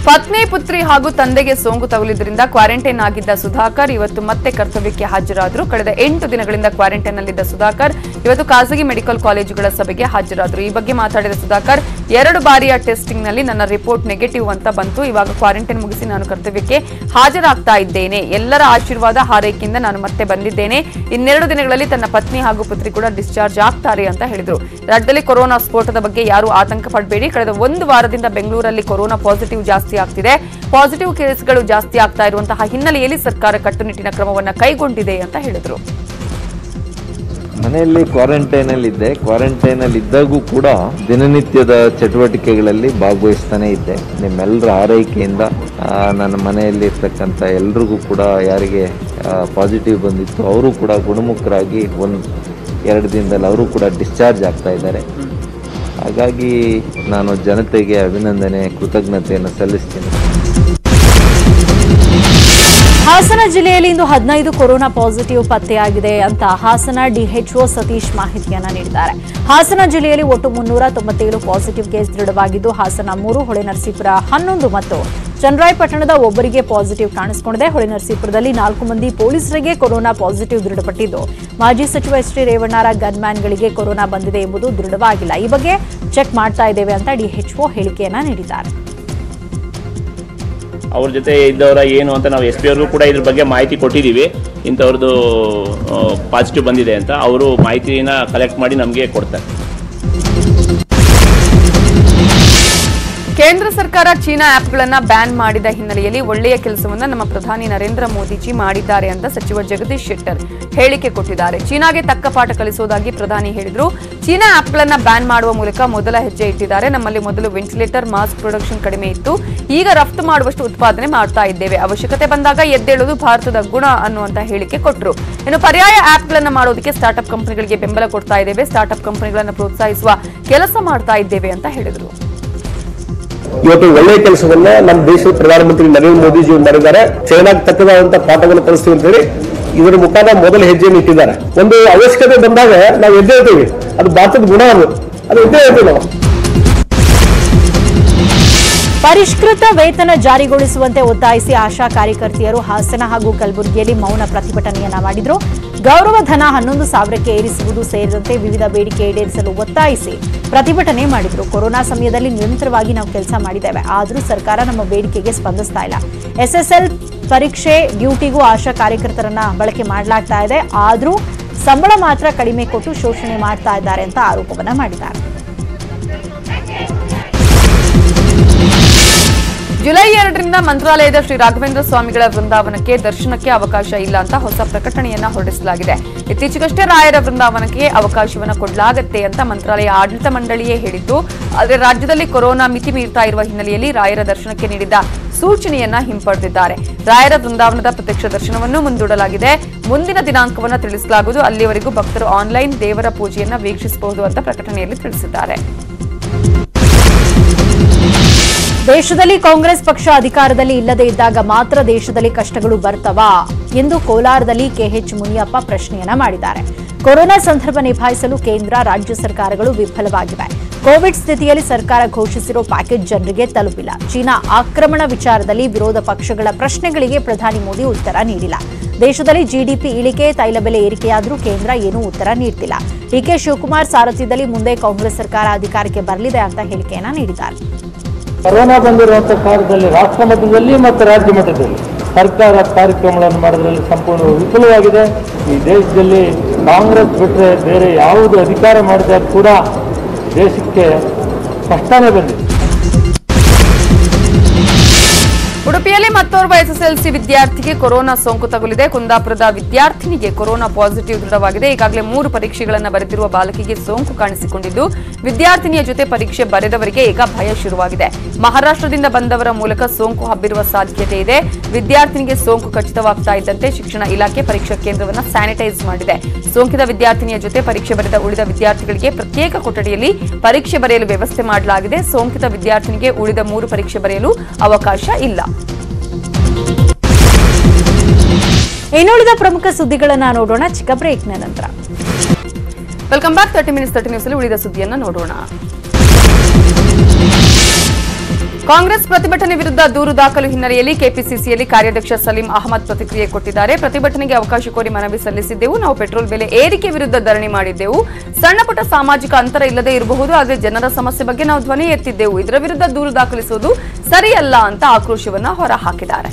ಪತ್ನಿ, ಪುತ್ರಿ ಹಾಗೂ ತಂದೆಗೆ ಸೋಂಕು ತಗುಲಿದ್ರಿಂದ ಕ್ವಾರಂಟೈನ್ ಆಗಿದ್ದ ಸುಧಾಕರ್ ಇವತ್ತು ಮತ್ತೆ ಕರ್ತವ್ಯಕ್ಕೆ ಹಾಜರಾದರು. ಕಳೆದ 8 ದಿನಗಳಿಂದ ಕ್ವಾರಂಟೈನ್ನಲ್ಲಿದ್ದ ಸುಧಾಕರ್ ಇವತ್ತು ಖಾಸಗಿ ಮೆಡಿಕಲ್ ಕಾಲೇಜುಗಳ ಸಭೆಗೆ ಹಾಜರಾದರು. ಈ ಬಗ್ಗೆ ಮಾತಾಡಿದ ಸುಧಾಕರ್, 2 ಬಾರಿಯ ಟೆಸ್ಟಿಂಗ್ನಲ್ಲಿ ನನ್ನ ರಿಪೋರ್ಟ್ ನೆಗೆಟಿವ್ ಅಂತ ಬಂತು. ಇವಾಗ ಕ್ವಾರಂಟೈನ್ ಮುಗಿಸಿ ನಾನು ಕರ್ತವ್ಯಕ್ಕೆ ಹಾಜರಾಗ್ತಾ ಇದ್ದೇನೆ. ಎಲ್ಲರ ಆಶೀರ್ವಾದ ಹಾರೈಕೆಯಿಂದ ನಾನು ಮತ್ತೆ ಬಂದಿದ್ದೇನೆ. ಇನ್ನೆರಡು ದಿನಗಳಲ್ಲಿ ತನ್ನ ಪತ್ನಿ ಹಾಗೂ ಪುತ್ರಿ ಕೂಡ ಡಿಸ್ಚಾರ್ಜ್ ಆಗ್ತಾರೆ ಅಂತ ಹೇಳಿದರು. ರಾಜ್ಯದಲ್ಲಿ ಕೊರೋನಾ ಸ್ಫೋಟದ ಬಗ್ಗೆ ಯಾರು ಆತಂಕ ಪಡಬೇಡಿ. ಕಳೆದ 1 ವಾರದಿಂದ ಬೆಂಗಳೂರಲ್ಲಿ ಕೊರೋನಾ ಪಾಸಿಟಿವ್ ಜಾಸ್ತಿ ಆಗ್ತಿದೆ. ಪಾಸಿಟಿವ್ ಕೇಸ್ಗಳು ಜಾಸ್ತಿ ಆಗ್ತಾ ಇರುವಂತಹ ಹಿನ್ನೆಲೆಯಲ್ಲಿ ಸರ್ಕಾರ ಕಟ್ಟುನಿಟ್ಟಿನ ಕ್ರಮವನ್ನು ಕೈಗೊಂಡಿದೆ ಅಂತ ಹೇಳಿದರು. ಮನೆಯಲ್ಲಿ ಕ್ವಾರಂಟೈನ್ ಅಲ್ಲಿ ಇದ್ದಾಗೂ ಕೂಡ ದಿನನಿತ್ಯದ ಚಟುವಟಿಕೆಗಳಲ್ಲಿ ಭಾಗವಹಿಸ್ತಾನೆ ಇದ್ದೆ. ನಿಮ್ಮೆಲ್ಲರ ಆರೈಕೆಯಿಂದ ನನ್ನ ಮನೆಯಲ್ಲಿ ಇರ್ತಕ್ಕಂಥ ಎಲ್ರಿಗೂ ಕೂಡ ಯಾರಿಗೆ ಪಾಸಿಟಿವ್ ಬಂದಿತ್ತು ಅವರು ಕೂಡ ಗುಣಮುಖರಾಗಿ 1-2 ದಿನದಲ್ಲಿ ಅವರು ಕೂಡ ಡಿಸ್ಚಾರ್ಜ್ ಆಗ್ತಾ ಇದ್ದಾರೆ. ಹಾಗಾಗಿ ನಾನು ಜನತೆಗೆ ಅಭಿನಂದನೆ, ಕೃತಜ್ಞತೆಯನ್ನು ಸಲ್ಲಿಸ್ತೀನಿ. ಹಾಸನ ಜಿಲ್ಲೆಯಲ್ಲಿ ಇಂದು 15 ಕೊರೋನಾ ಪಾಸಿಟಿವ್ ಪತ್ತೆಯಾಗಿದೆ ಅಂತ ಹಾಸನ ಡಿಎಚ್ಒ ಸತೀಶ್ ಮಾಹಿತಿಯನ್ನ ನೀಡಿದ್ದಾರೆ. ಹಾಸನ ಜಿಲ್ಲೆಯಲ್ಲಿ ಒಟ್ಟು 397 ಪಾಸಿಟಿವ್ ಕೇಸ್ ದೃಢವಾಗಿದ್ದು, ಹಾಸನ 3, ಹೊಳೆನರಸೀಪುರ 11 ಮತ್ತು ಚನ್ನರಾಯಪಟ್ಟಣದ ಒಬ್ಬರಿಗೆ ಪಾಸಿಟಿವ್ ಕಾಣಿಸಿಕೊಂಡಿದೆ. ಹೊಳೆನರಸೀಪುರದಲ್ಲಿ 4 ಮಂದಿ ಪೊಲೀಸರಿಗೆ ಕೊರೋನಾ ಪಾಸಿಟಿವ್ ದೃಢಪಟ್ಟಿದ್ದು, ಮಾಜಿ ಸಚಿವ ಎಚ್ ಡಿ ರೇವಣ್ಣರ ಗನ್ಮ್ಯಾನ್ಗಳಿಗೆ ಕೊರೋನಾ ಬಂದಿದೆ ಎಂಬುದು ದೃಢವಾಗಿಲ್ಲ. ಈ ಬಗ್ಗೆ ಚೆಕ್ ಮಾಡ್ತಾ ಇದ್ದೇವೆ ಅಂತ ಡಿಎಚ್ಒ ಹೇಳಿಕೆಯನ್ನ ನೀಡಿದ್ದಾರೆ. ಅವ್ರ ಜೊತೆ ಇದ್ದವರ ಏನು ಅಂತ ನಾವು ಎಸ್ ಪಿ ಅವ್ರಿಗೂ ಕೂಡ ಇದ್ರ ಬಗ್ಗೆ ಮಾಹಿತಿ ಕೊಟ್ಟಿದ್ದೀವಿ. ಇಂಥವ್ರದ್ದು ಪಾಸಿಟಿವ್ ಬಂದಿದೆ ಅಂತ ಅವರು ಮಾಹಿತಿನ ಕಲೆಕ್ಟ್ ಮಾಡಿ ನಮಗೆ ಕೊಡ್ತಾರೆ. ಕೇಂದ್ರ ಸರ್ಕಾರ ಚೀನಾ ಆಪ್ಗಳನ್ನು ಬ್ಯಾನ್ ಮಾಡಿದ ಹಿನ್ನೆಲೆಯಲ್ಲಿ ಒಳ್ಳೆಯ ಕೆಲಸವನ್ನ ನಮ್ಮ ಪ್ರಧಾನಿ ನರೇಂದ್ರ ಮೋದಿಜಿ ಮಾಡಿದ್ದಾರೆ ಅಂತ ಸಚಿವ ಜಗದೀಶ್ ಶೆಟ್ಟರ್ ಹೇಳಿಕೆ ಕೊಟ್ಟಿದ್ದಾರೆ. ಚೀನಾಗೆ ತಕ್ಕ ಪಾಠ ಕಲಿಸುವುದಾಗಿ ಪ್ರಧಾನಿ ಹೇಳಿದ್ರು. ಚೀನಾ ಆಪ್ಗಳನ್ನು ಬ್ಯಾನ್ ಮಾಡುವ ಮೂಲಕ ಮೊದಲ ಹೆಜ್ಜೆ ಇಟ್ಟಿದ್ದಾರೆ. ನಮ್ಮಲ್ಲಿ ಮೊದಲು ವೆಂಟಿಲೇಟರ್, ಮಾಸ್ಕ್ ಪ್ರೊಡಕ್ಷನ್ ಕಡಿಮೆ ಇತ್ತು. ಈಗ ರಫ್ತು ಮಾಡುವಷ್ಟು ಉತ್ಪಾದನೆ ಮಾಡ್ತಾ ಇದ್ದೇವೆ. ಅವಶ್ಯಕತೆ ಬಂದಾಗ ಎದ್ದೇಳುವುದು ಭಾರತದ ಗುಣ ಅನ್ನುವಂತ ಹೇಳಿಕೆ ಕೊಟ್ಟರು. ಇನ್ನು ಪರ್ಯಾಯ ಆಪ್ಗಳನ್ನು ಮಾಡೋದಕ್ಕೆ ಸ್ಟಾರ್ಟ್ಅಪ್ ಕಂಪನಿಗಳಿಗೆ ಬೆಂಬಲ ಕೊಡ್ತಾ ಇದ್ದೇವೆ. ಸ್ಟಾರ್ಟ್ಅಪ್ ಕಂಪನಿಗಳನ್ನು ಪ್ರೋತ್ಸಾಹಿಸುವ ಕೆಲಸ ಮಾಡ್ತಾ ಇದ್ದೇವೆ ಅಂತ ಹೇಳಿದರು. ಇವತ್ತು ಒಳ್ಳೆಯ ಕೆಲಸವನ್ನ ನಮ್ಮ ದೇಶದ ಪ್ರಧಾನಮಂತ್ರಿ ನರೇಂದ್ರ ಮೋದಿಜಿ ಮಾಡಿದ್ದಾರೆ. ಚೈನಾಗೆ ತಕ್ಕದಾದಂತಹ ಪಾಠವನ್ನು ಕಲಿಸ್ತೀವಿ ಅಂತ ಹೇಳಿ ಇದರ ಮುಖಾಂತರ ಮೊದಲ ಹೆಜ್ಜೆಯನ್ನು ಇಟ್ಟಿದ್ದಾರೆ. ಒಂದು ಅವಶ್ಯಕತೆ ಬಂದಾಗ ನಾವು ಎದ್ದೇಳ್ತೀವಿ, ಅದು ಭಾರತದ ಗುಣ, ಅದು ಎದ್ದೇ ಹೇಳ್ತೀವಿ ನಾವು. ಪರಿಷ್ಕೃತ ವೇತನ ಜಾರಿಗೊಳಿಸುವಂತೆ ಒತ್ತಾಯಿಸಿ ಆಶಾ ಕಾರ್ಯಕರ್ತೆಯರು ಹಾಸನ ಹಾಗೂ ಕಲಬುರಗಿಯಲ್ಲಿ ಮೌನ ಪ್ರತಿಭಟನೆಯನ್ನ ಮಾಡಿದ್ರು. ಗೌರವ ಧನ 11,000ಕ್ಕೆ ಏರಿಸುವುದು ಸೇರಿದಂತೆ ವಿವಿಧ ಬೇಡಿಕೆ ಈಡೇರಿಸಲು ಒತ್ತಾಯಿಸಿ ಪ್ರತಿಭಟನೆ ಮಾಡಿದ್ರು. ಕೊರೋನಾ ಸಮಯದಲ್ಲಿ ನಿರಂತರವಾಗಿ ನಾವು ಕೆಲಸ ಮಾಡಿದ್ದೇವೆ, ಆದರೂ ಸರ್ಕಾರ ನಮ್ಮ ಬೇಡಿಕೆಗೆ ಸ್ಪಂದಿಸ್ತಾ ಇಲ್ಲ. SSL ಪರೀಕ್ಷೆ ಡ್ಯೂಟಿಗೂ ಆಶಾ ಕಾರ್ಯಕರ್ತರನ್ನ ಬಳಕೆ ಮಾಡಲಾಗ್ತಾ ಇದೆ, ಆದರೂ ಸಂಬಳ ಮಾತ್ರ ಕಡಿಮೆ ಕೊಟ್ಟು ಶೋಷಣೆ ಮಾಡ್ತಾ ಇದ್ದಾರೆ ಅಂತ ಆರೋಪವನ್ನ ಮಾಡಿದ್ದಾರೆ. ಜುಲೈ 2ರಿಂದ ಮಂತ್ರಾಲಯದ ಶ್ರೀ ರಾಘವೇಂದ್ರ ಸ್ವಾಮಿಗಳ ವೃಂದಾವನಕ್ಕೆ ದರ್ಶನಕ್ಕೆ ಅವಕಾಶ ಇಲ್ಲ ಅಂತ ಹೊಸ ಪ್ರಕಟಣೆಯನ್ನ ಹೊರಡಿಸಲಾಗಿದೆ. ಇತ್ತೀಚೆಗಷ್ಟೇ ರಾಯರ ವೃಂದಾವನಕ್ಕೆ ಅವಕಾಶವನ್ನು ಕೊಡಲಾಗುತ್ತೆ ಅಂತ ಮಂತ್ರಾಲಯ ಆಡಳಿತ ಮಂಡಳಿಯೇ ಹೇಳಿತ್ತು. ಆದರೆ ರಾಜ್ಯದಲ್ಲಿ ಕೊರೋನಾ ಮಿತಿ ಮೀರ್ತಾ ಇರುವ ಹಿನ್ನೆಲೆಯಲ್ಲಿ ರಾಯರ ದರ್ಶನಕ್ಕೆ ನೀಡಿದ ಸೂಚನೆಯನ್ನ ಹಿಂಪಡೆದಿದ್ದಾರೆ. ರಾಯರ ವೃಂದಾವನದ ಪ್ರತ್ಯಕ್ಷ ದರ್ಶನವನ್ನು ಮುಂದೂಡಲಾಗಿದೆ. ಮುಂದಿನ ದಿನಾಂಕವನ್ನು ತಿಳಿಸಲಾಗುವುದು. ಅಲ್ಲಿವರೆಗೂ ಭಕ್ತರು ಆನ್ಲೈನ್ ದೇವರ ಪೂಜೆಯನ್ನ ವೀಕ್ಷಿಸಬಹುದು ಅಂತ ಪ್ರಕಟಣೆಯಲ್ಲಿ ತಿಳಿಸಿದ್ದಾರೆ. ದೇಶದಲ್ಲಿ ಕಾಂಗ್ರೆಸ್ ಪಕ್ಷ ಅಧಿಕಾರದಲ್ಲಿ ಇಲ್ಲದೇ ಇದ್ದಾಗ ಮಾತ್ರ ದೇಶದಲ್ಲಿ ಕಷ್ಟಗಳು ಬರ್ತವಾ ಎಂದು ಕೋಲಾರದಲ್ಲಿ ಕೆಎಚ್ ಮುನಿಯಪ್ಪ ಪ್ರಶ್ನೆಯನ್ನ ಮಾಡಿದ್ದಾರೆ. ಕೊರೋನಾ ಸಂದರ್ಭ ನಿಭಾಯಿಸಲು ಕೇಂದ್ರ, ರಾಜ್ಯ ಸರ್ಕಾರಗಳು ವಿಫಲವಾಗಿವೆ. ಕೋವಿಡ್ ಸ್ಥಿತಿಯಲ್ಲಿ ಸರ್ಕಾರ ಘೋಷಿಸಿರೋ ಪ್ಯಾಕೇಜ್ ಜನರಿಗೆ ತಲುಪಿಲ್ಲ. ಚೀನಾ ಆಕ್ರಮಣ ವಿಚಾರದಲ್ಲಿ ವಿರೋಧ ಪಕ್ಷಗಳ ಪ್ರಶ್ನೆಗಳಿಗೆ ಪ್ರಧಾನಿ ಮೋದಿ ಉತ್ತರ ನೀಡಿಲ್ಲ. ದೇಶದಲ್ಲಿ ಜಿಡಿಪಿ ಇಳಿಕೆ, ತೈಲ ಬೆಲೆ ಏರಿಕೆಯಾದರೂ ಕೇಂದ್ರ ಏನೂ ಉತ್ತರ ನೀಡುತ್ತಿಲ್ಲ. ಡಿಕೆ ಶಿವಕುಮಾರ್ ಸಾರಥ್ಯದಲ್ಲಿ ಮುಂದೆ ಕಾಂಗ್ರೆಸ್ ಸರ್ಕಾರ ಅಧಿಕಾರಕ್ಕೆ ಬರಲಿದೆ ಅಂತ ಹೇಳಿಕೆಯನ್ನ ನೀಡಿದ್ದಾರೆ. ಕೊರೋನಾ ಬಂದಿರುವಂತಹ ಕಾಲದಲ್ಲಿ ರಾಷ್ಟ್ರ ಮಟ್ಟದಲ್ಲಿ ಮತ್ತು ರಾಜ್ಯ ಮಟ್ಟದಲ್ಲಿ ಸರ್ಕಾರ ಕಾರ್ಯಕ್ರಮಗಳನ್ನು ಮಾಡೋದ್ರಲ್ಲಿ ಸಂಪೂರ್ಣ ವಿಫಲವಾಗಿದೆ. ಈ ದೇಶದಲ್ಲಿ ಕಾಂಗ್ರೆಸ್ ಬಿಟ್ಟರೆ ಬೇರೆ ಯಾವುದು ಅಧಿಕಾರ ಮಾಡಿದಾಗ ಕೂಡ ದೇಶಕ್ಕೆ ಕಷ್ಟನೇ ಬಂದಿದೆ. ಉಡುಪಿಯಲ್ಲಿ ಮತ್ತೋರ್ವ ಎಸ್ಎಸ್ಎಲ್ಸಿ ವಿದ್ಯಾರ್ಥಿಗೆ ಕೊರೋನಾ ಸೋಂಕು ತಗುಲಿದೆ. ಕುಂದಾಪುರದ ವಿದ್ಯಾರ್ಥಿನಿಗೆ ಕೊರೋನಾ ಪಾಸಿಟಿವ್ ದೃಢವಾಗಿದೆ. ಈಗಾಗಲೇ 3 ಪರೀಕ್ಷೆಗಳನ್ನು ಬರೆದಿರುವ ಬಾಲಕಿಗೆ ಸೋಂಕು ಕಾಣಿಸಿಕೊಂಡಿದ್ದು, ವಿದ್ಯಾರ್ಥಿನಿಯ ಜೊತೆ ಪರೀಕ್ಷೆ ಬರೆದವರಿಗೆ ಈಗ ಭಯ ಶುರುವಾಗಿದೆ. ಮಹಾರಾಷ್ಟ್ರದಿಂದ ಬಂದವರ ಮೂಲಕ ಸೋಂಕು ಹಬ್ಬಿರುವ ಸಾಧ್ಯತೆ ಇದೆ. ವಿದ್ಯಾರ್ಥಿನಿಗೆ ಸೋಂಕು ಖಚಿತವಾಗ್ತಾ ಇದ್ದಂತೆ ಶಿಕ್ಷಣ ಇಲಾಖೆ ಪರೀಕ್ಷಾ ಕೇಂದ್ರವನ್ನು ಸ್ಯಾನಿಟೈಸ್ ಮಾಡಿದೆ. ಸೋಂಕಿತ ವಿದ್ಯಾರ್ಥಿನಿಯ ಜೊತೆ ಪರೀಕ್ಷೆ ಬರೆದ ಉಳಿದ ವಿದ್ಯಾರ್ಥಿಗಳಿಗೆ ಪ್ರತ್ಯೇಕ ಕೊಠಡಿಯಲ್ಲಿ ಪರೀಕ್ಷೆ ಬರೆಯಲು ವ್ಯವಸ್ಥೆ ಮಾಡಲಾಗಿದೆ. ಸೋಂಕಿತ ವಿದ್ಯಾರ್ಥಿನಿಗೆ ಉಳಿದ 3 ಪರೀಕ್ಷೆ ಬರೆಯಲು ಅವಕಾಶ ಇಲ್ಲ. ಇನ್ನುಳಿದ ಪ್ರಮುಖ ಸುದ್ದಿಗಳನ್ನ ನೋಡೋಣ ಚಿಕ್ಕ ಬ್ರೇಕ್ನ ನಂತರ. Welcome back. 30 ಮಿನಿಟ್ಸ್ 30 ನ್ಯೂಸ್ ಅಲ್ಲಿ ಉಳಿದ ಸುದ್ದಿಯನ್ನ ನೋಡೋಣ. ಕಾಂಗ್ರೆಸ್ ಪ್ರತಿಭಟನೆ ವಿರುದ್ಧ ದೂರು ದಾಖಲು ಹಿನ್ನೆಲೆಯಲ್ಲಿ ಕೆಪಿಸಿಸಿಯಲ್ಲಿ ಕಾರ್ಯಾಧ್ಯಕ್ಷ ಸಲೀಂ ಅಹಮದ್ ಪ್ರತಿಕ್ರಿಯೆ ಕೊಟ್ಟಿದ್ದಾರೆ. ಪ್ರತಿಭಟನೆಗೆ ಅವಕಾಶ ಕೋರಿ ಮನವಿ ಸಲ್ಲಿಸಿದ್ದೆವು. ನಾವು ಪೆಟ್ರೋಲ್ ಬೆಲೆ ಏರಿಕೆ ವಿರುದ್ಧ ಧರಣಿ ಮಾಡಿದ್ದೆವು. ಸಣ್ಣಪುಟ್ಟ ಸಾಮಾಜಿಕ ಅಂತರ ಇಲ್ಲದೆ ಇರಬಹುದು, ಆದರೆ ಜನರ ಸಮಸ್ಯೆ ಬಗ್ಗೆ ನಾವು ಧ್ವನಿ ಎತ್ತಿದ್ದೆವು. ಇದರ ವಿರುದ್ಧ ದೂರು ದಾಖಲಿಸುವುದು ಸರಿಯಲ್ಲ ಅಂತ ಆಕ್ರೋಶವನ್ನ ಹೊರಹಾಕಿದ್ದಾರೆ.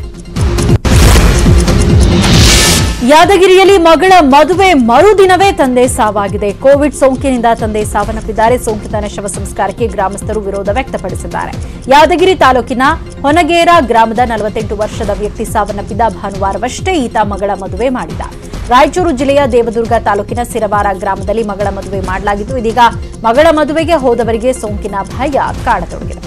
ಯಾದಗಿರಿಯಲ್ಲಿ ಮಗಳ ಮದುವೆ ಮರುದಿನವೇ ತಂದೆ ಸಾವಾಗಿದೆ. ಕೋವಿಡ್ ಸೋಂಕಿನಿಂದ ತಂದೆ ಸಾವನ್ನಪ್ಪಿದ್ದಾರೆ. ಸೋಂಕಿತನ ಶವ ಸಂಸ್ಕಾರಕ್ಕೆ ಗ್ರಾಮಸ್ಥರು ವಿರೋಧ ವ್ಯಕ್ತಪಡಿಸಿದ್ದಾರೆ. ಯಾದಗಿರಿ ತಾಲೂಕಿನ ಹೊನಗೇರ ಗ್ರಾಮದ 48 ವರ್ಷದ ವ್ಯಕ್ತಿ ಸಾವನ್ನಪ್ಪಿದ್ದ. ಭಾನುವಾರವಷ್ಟೇ ಈತ ಮಗಳ ಮದುವೆ ಮಾಡಿದ. ರಾಯಚೂರು ಜಿಲ್ಲೆಯ ದೇವದುರ್ಗ ತಾಲೂಕಿನ ಸಿರವಾರ ಗ್ರಾಮದಲ್ಲಿ ಮಗಳ ಮದುವೆ ಮಾಡಲಾಗಿದ್ದು, ಇದೀಗ ಮಗಳ ಮದುವೆಗೆ ಹೋದವರಿಗೆ ಸೋಂಕಿನ ಭಯ ಕಾಡತೊಡಗಿದೆ.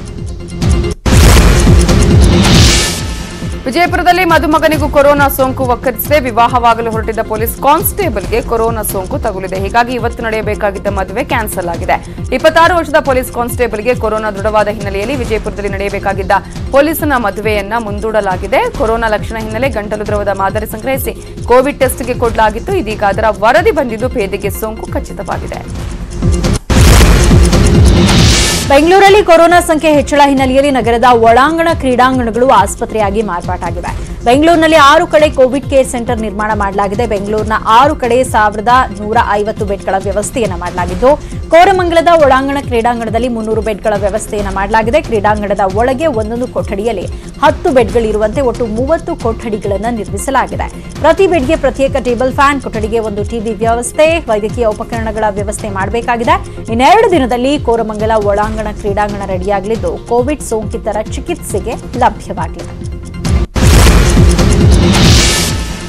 ವಿಜಯಪುರದಲ್ಲಿ ಮದುಮಗನಿಗೂ ಕೊರೋನಾ ಸೋಂಕು ಒಕ್ಕರಿಸಿದೆ. ವಿವಾಹವಾಗಲು ಹೊರಟಿದ್ದ ಪೊಲೀಸ್ ಕಾನ್ಸ್ಟೇಬಲ್ಗೆ ಕೊರೋನಾ ಸೋಂಕು ತಗುಲಿದೆ. ಹೀಗಾಗಿ ಇವತ್ತು ನಡೆಯಬೇಕಾಗಿದ್ದ ಮದುವೆ ಕ್ಯಾನ್ಸಲ್ ಆಗಿದೆ. 26 ವರ್ಷದ ಪೊಲೀಸ್ ಕಾನ್ಸ್ಟೇಬಲ್ಗೆ ಕೊರೋನಾ ದೃಢವಾದ ಹಿನ್ನೆಲೆಯಲ್ಲಿ ವಿಜಯಪುರದಲ್ಲಿ ನಡೆಯಬೇಕಾಗಿದ್ದ ಪೊಲೀಸನ ಮದುವೆಯನ್ನ ಮುಂದೂಡಲಾಗಿದೆ. ಕೊರೋನಾ ಲಕ್ಷಣ ಹಿನ್ನೆಲೆ ಗಂಟಲು ದ್ರವದ ಮಾದರಿ ಸಂಗ್ರಹಿಸಿ ಕೋವಿಡ್ ಟೆಸ್ಟ್ಗೆ ಕೊಡಲಾಗಿತ್ತು. ಇದೀಗ ಅದರ ವರದಿ ಬಂದಿದ್ದು ಪೇದೆಗೆ ಸೋಂಕು ಖಚಿತವಾಗಿದೆ. ಬೆಂಗಳೂರಲ್ಲಿ ಕೊರೋನಾ ಸಂಖ್ಯೆ ಹೆಚ್ಚಳ ಹಿನ್ನೆಲೆಯಲ್ಲಿ ನಗರದ ಒಳಾಂಗಣ ಕ್ರೀಡಾಂಗಣಗಳು ಆಸ್ಪತ್ರೆಯಾಗಿ ಮಾರ್ಪಾಟಾಗಿವೆ. ಬೆಂಗಳೂರಿನಲ್ಲಿ 6 ಕಡೆ ಕೋವಿಡ್ ಕೇರ್ ಸೆಂಟರ್ ನಿರ್ಮಾಣ ಮಾಡಲಾಗಿದೆ. ಬೆಂಗಳೂರಿನ 6 ಕಡೆ 1150 ಬೆಡ್ಗಳ ವ್ಯವಸ್ಥೆಯನ್ನು ಮಾಡಲಾಗಿದ್ದು, ಕೋರಮಂಗಲದ ಒಳಾಂಗಣ ಕ್ರೀಡಾಂಗಣದಲ್ಲಿ 300 ಬೆಡ್ಗಳ ವ್ಯವಸ್ಥೆಯನ್ನು ಮಾಡಲಾಗಿದೆ. ಕ್ರೀಡಾಂಗಣದ ಒಳಗೆ ಒಂದೊಂದು ಕೊಠಡಿಯಲ್ಲಿ 10 ಬೆಡ್ಗಳಿರುವಂತೆ ಒಟ್ಟು 30 ಕೊಠಡಿಗಳನ್ನು ನಿರ್ಮಿಸಲಾಗಿದೆ. ಪ್ರತಿ ಬೆಡ್ಗೆ ಪ್ರತ್ಯೇಕ ಟೇಬಲ್ ಫ್ಯಾನ್, ಕೊಠಡಿಗೆ ಒಂದು ಟಿವಿ ವ್ಯವಸ್ಥೆ, ವೈದ್ಯಕೀಯ ಉಪಕರಣಗಳ ವ್ಯವಸ್ಥೆ ಮಾಡಬೇಕಾಗಿದೆ. ಇನ್ನೆರಡು ದಿನದಲ್ಲಿ ಕೋರಮಂಗಲ ಒಳಾಂಗಣ ಕ್ರೀಡಾಂಗಣ ರೆಡಿಯಾಗಲಿದ್ದು, ಕೋವಿಡ್ ಸೋಂಕಿತರ ಚಿಕಿತ್ಸೆಗೆ ಲಭ್ಯವಾಗಲಿದೆ.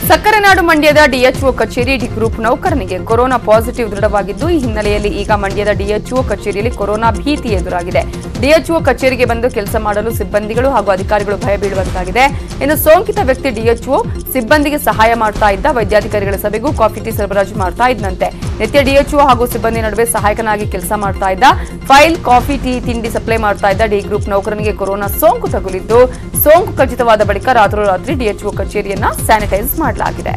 ಸಕ್ಕರೆ ನಾಡು ಮಂಡ್ಯದ ಡಿಎಚ್ಒ ಕಚೇರಿ ಡಿ ಗ್ರೂಪ್ ನೌಕರನಿಗೆ ಕೊರೋನಾ ಪಾಸಿಟಿವ್ ದೃಢವಾಗಿದ್ದು, ಈ ಹಿನ್ನೆಲೆಯಲ್ಲಿ ಈಗ ಮಂಡ್ಯದ ಡಿಎಚ್ಒ ಕಚೇರಿಯಲ್ಲಿ ಕೊರೋನಾ ಭೀತಿ ಎದುರಾಗಿದೆ. ಡಿಎಚ್ಒ ಕಚೇರಿಗೆ ಬಂದು ಕೆಲಸ ಮಾಡಲು ಸಿಬ್ಬಂದಿಗಳು ಹಾಗೂ ಅಧಿಕಾರಿಗಳು ಭಯ ಬೀಳುವಂತಾಗಿದೆ. ಇನ್ನು ಸೋಂಕಿತ ವ್ಯಕ್ತಿ ಡಿಎಚ್ಒ ಸಿಬ್ಬಂದಿಗೆ ಸಹಾಯ ಮಾಡ್ತಾ ಇದ್ದ. ವೈದ್ಯಾಧಿಕಾರಿಗಳ ಸಭೆಗೂ ಕಾಫಿ ಟೀ ಸರಬರಾಜು ಮಾಡ್ತಾ ಇದ್ದಂತೆ. ನಿತ್ಯ ಡಿಎಚ್ಒ ಹಾಗೂ ಸಿಬ್ಬಂದಿ ನಡುವೆ ಸಹಾಯಕನಾಗಿ ಕೆಲಸ ಮಾಡ್ತಾ ಇದ್ದ. ಫೈಲ್, ಕಾಫಿ, ಟೀ, ತಿಂಡಿ ಸಪ್ಲೈ ಮಾಡ್ತಾ ಇದ್ದ ಡಿ ಗ್ರೂಪ್ ನೌಕರನಿಗೆ ಕೊರೋನಾ ಸೋಂಕು ತಗುಲಿದ್ದು, ಸೋಂಕು ಖಚಿತವಾದ ಬಳಿಕ ರಾತ್ರೋರಾತ್ರಿ ಡಿಎಚ್ಒ ಕಚೇರಿಯನ್ನ ಸ್ಯಾನಿಟೈಸ್ ಮಾಡಲಾಗಿದೆ.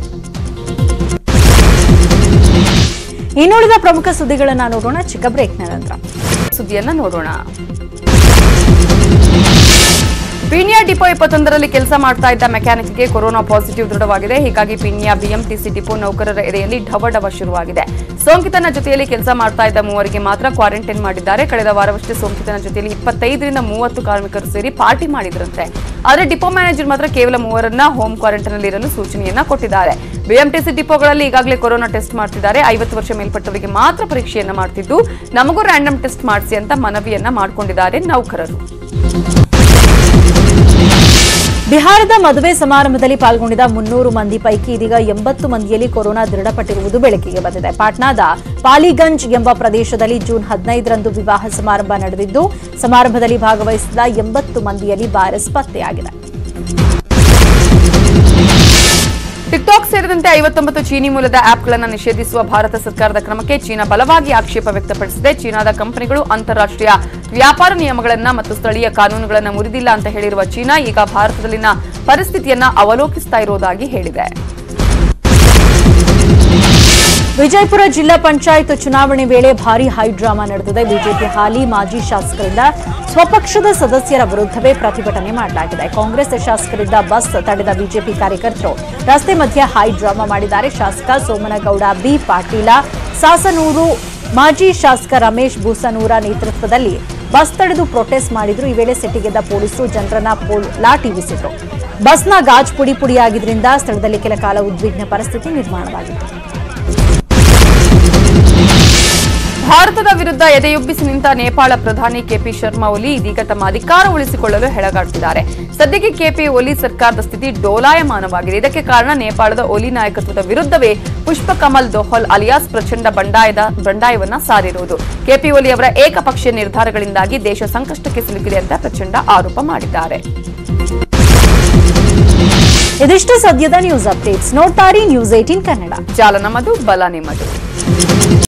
ಇನ್ನುಳಿದ ಪ್ರಮುಖ ಸುದ್ದಿಗಳನ್ನ ನೋಡೋಣ ಚಿಕ್ಕ ಬ್ರೇಕ್ನ ನಂತರ. ಸುದ್ದಿಯನ್ನ ನೋಡೋಣ. ಪೀಣ್ಯ ಡಿಪೋ 21ರಲ್ಲಿ ಕೆಲಸ ಮಾಡ್ತಾ ಇದ್ದ ಮೆಕ್ಯಾನಿಕ್ಗೆ ಕೊರೋನಾ ಪಾಸಿಟಿವ್ ದೃಢವಾಗಿದೆ. ಹೀಗಾಗಿ ಪೀಣ್ಯ ಬಿಎಂಟಿಸಿ ಡಿಪೋ ನೌಕರರ ಎದೆಯಲ್ಲಿ ಢವಢವ ಶುರುವಾಗಿದೆ. ಸೋಂಕಿತನ ಜೊತೆಯಲ್ಲಿ ಕೆಲಸ ಮಾಡ್ತಾ ಇದ್ದ 3 ಮಾತ್ರ ಕ್ವಾರಂಟೈನ್ ಮಾಡಿದ್ದಾರೆ. ಕಳೆದ ವಾರವಷ್ಟೇ ಸೋಂಕಿತನ ಜೊತೆಯಲ್ಲಿ 25ರಿಂದ 30 ಕಾರ್ಮಿಕರು ಸೇರಿ ಪಾರ್ಟಿ ಮಾಡಿದ್ರಂತೆ. ಆದರೆ ಡಿಪೋ ಮ್ಯಾನೇಜರ್ ಮಾತ್ರ ಕೇವಲ 3ರನ್ನ ಹೋಮ್ ಕ್ವಾರಂಟೈನ್ ಅಲ್ಲಿ ಇರಲು ಸೂಚನೆಯನ್ನ ಕೊಟ್ಟಿದ್ದಾರೆ. ಬಿಎಂಟಿಸಿ ಡಿಪೋಗಳಲ್ಲಿ ಈಗಾಗಲೇ ಕೊರೋನಾ ಟೆಸ್ಟ್ ಮಾಡ್ತಿದ್ದಾರೆ. 50 ವರ್ಷ ಮೇಲ್ಪಟ್ಟವರಿಗೆ ಮಾತ್ರ ಪರೀಕ್ಷೆಯನ್ನ ಮಾಡ್ತಿದ್ದು, ನಮಗೂ ರ್ಯಾಂಡಮ್ ಟೆಸ್ಟ್ ಮಾಡಿಸಿ ಅಂತ ಮನವಿಯನ್ನ ಮಾಡಿಕೊಂಡಿದ್ದಾರೆ ನೌಕರರು. ಬಿಹಾರದ ಮದುವೆ ಸಮಾರಂಭದಲ್ಲಿ ಪಾಲ್ಗೊಂಡಿದ್ದ 300 ಮಂದಿ ಪೈಕಿ ಇದೀಗ 80 ಮಂದಿಯಲ್ಲಿ ಕೊರೋನಾ ದೃಢಪಟ್ಟಿರುವುದು ಬೆಳಕಿಗೆ ಬಂದಿದೆ. ಪಾಟ್ನಾದ ಪಾಲಿಗಂಜ್ ಎಂಬ ಪ್ರದೇಶದಲ್ಲಿ ಜೂನ್ 15ರಂದು ವಿವಾಹ ಸಮಾರಂಭ ನಡೆದಿದ್ದು, ಸಮಾರಂಭದಲ್ಲಿ ಭಾಗವಹಿಸಿದ 80 ಮಂದಿಯಲ್ಲಿ ವೈರಸ್ ಪತ್ತೆಯಾಗಿದೆ. ಟಿಕ್ಟಾಕ್ ಸೇರಿದಂತೆ 59 ಚೀನಿ ಮೂಲದ ಆಪ್ಗಳನ್ನು ನಿಷೇಧಿಸುವ ಭಾರತ ಸರ್ಕಾರದ ಕ್ರಮಕ್ಕೆ ಚೀನಾ ಬಲವಾಗಿ ಆಕ್ಷೇಪ ವ್ಯಕ್ತಪಡಿಸಿದೆ. ಚೀನಾದ ಕಂಪನಿಗಳು ಅಂತಾರಾಷ್ಟ್ರೀಯ ವ್ಯಾಪಾರ ನಿಯಮಗಳನ್ನು ಮತ್ತು ಸ್ಥಳೀಯ ಕಾನೂನುಗಳನ್ನು ಮುರಿದಿಲ್ಲ ಅಂತ ಹೇಳಿರುವ ಚೀನಾ ಈಗ ಭಾರತದಲ್ಲಿನ ಪರಿಸ್ಥಿತಿಯನ್ನ ಅವಲೋಕಿಸ್ತಾ ಇರುವುದಾಗಿ ಹೇಳಿದೆ. ವಿಜಯಪುರ ಜಿಲ್ಲಾ ಪಂಚಾಯತ್ ಚುನಾವಣೆ ವೇಳೆ ಭಾರೀ ಹೈಡ್ರಾಮಾ ನಡೆದಿದೆ. ಬಿಜೆಪಿ ಹಾಲಿ ಮಾಜಿ ಶಾಸಕರಿಂದ ಸ್ವಪಕ್ಷದ ಸದಸ್ಯರ ವಿರುದ್ಧವೇ ಪ್ರತಿಭಟನೆ ಮಾಡಲಾಗಿದೆ. ಕಾಂಗ್ರೆಸ್ ಶಾಸಕರಿಂದ ಬಸ್ ತಡೆದ ಬಿಜೆಪಿ ಕಾರ್ಯಕರ್ತರು ರಸ್ತೆ ಮಧ್ಯೆ ಹೈಡ್ರಾಮಾ ಮಾಡಿದ್ದಾರೆ. ಶಾಸಕ ಸೋಮನಗೌಡ ಬಿ ಪಾಟೀಲ ಸಾಸನೂರು, ಮಾಜಿ ಶಾಸಕ ರಮೇಶ್ ಬೂಸನೂರ ನೇತೃತ್ವದಲ್ಲಿ ಬಸ್ ತಡೆದು ಪ್ರೊಟೆಸ್ಟ್ ಮಾಡಿದ್ರು. ಈ ವೇಳೆ ಸಿಟ್ಟಿಗೆದ್ದ ಪೊಲೀಸರು ಜನರನ್ನ ಲಾಠಿ ಬೀಸಿದ್ರು. ಬಸ್ನ ಗಾಜ್ ಪುಡಿ ಪುಡಿಯಾಗಿದ್ದರಿಂದ ಸ್ಥಳದಲ್ಲಿ ಕೆಲ ಕಾಲ ಉದ್ವಿಗ್ನ ಪರಿಸ್ಥಿತಿ ನಿರ್ಮಾಣವಾಗಿತ್ತು. ಭಾರತದ ವಿರುದ್ಧ ಎದೆಯುಬ್ಬಿಸಿ ನಿಂತ ನೇಪಾಳ ಪ್ರಧಾನಿ ಕೆಪಿ ಶರ್ಮಾ ಒಲಿ ಇದೀಗ ತಮ್ಮ ಅಧಿಕಾರ ಉಳಿಸಿಕೊಳ್ಳಲು ಹೆಣಗಾಡುತ್ತಿದ್ದಾರೆ. ಸದ್ಯಕ್ಕೆ ಕೆಪಿ ಒಲಿ ಸರ್ಕಾರದ ಸ್ಥಿತಿ ಡೋಲಾಯಮಾನವಾಗಿದೆ. ಇದಕ್ಕೆ ಕಾರಣ ನೇಪಾಳದ ಒಲಿ ನಾಯಕತ್ವದ ವಿರುದ್ಧವೇ ಪುಷ್ಪಕಮಲ್ ದೋಹಲ್ ಅಲಿಯಾಸ್ ಪ್ರಚಂಡ ಬಂಡಾಯವನ್ನ ಸಾರಿರುವುದು. ಕೆಪಿ ಒಲಿ ಅವರ ಏಕಪಕ್ಷೀಯ ನಿರ್ಧಾರಗಳಿಂದಾಗಿ ದೇಶ ಸಂಕಷ್ಟಕ್ಕೆ ಸಿಲುಕಿದೆ ಅಂತ ಪ್ರಚಂಡ ಆರೋಪ ಮಾಡಿದ್ದಾರೆ. ಇದಿಷ್ಟು ಸದ್ಯದ ನ್ಯೂಸ್ ಅಪ್ಡೇಟ್ಸ್. ನೋಡ್ತಾರಿ ನ್ಯೂಸ್ 18 ಕನ್ನಡ. ಜಾಲ ನಮ್ಮದು, ಬಲ ನಿಮ್ಮದು.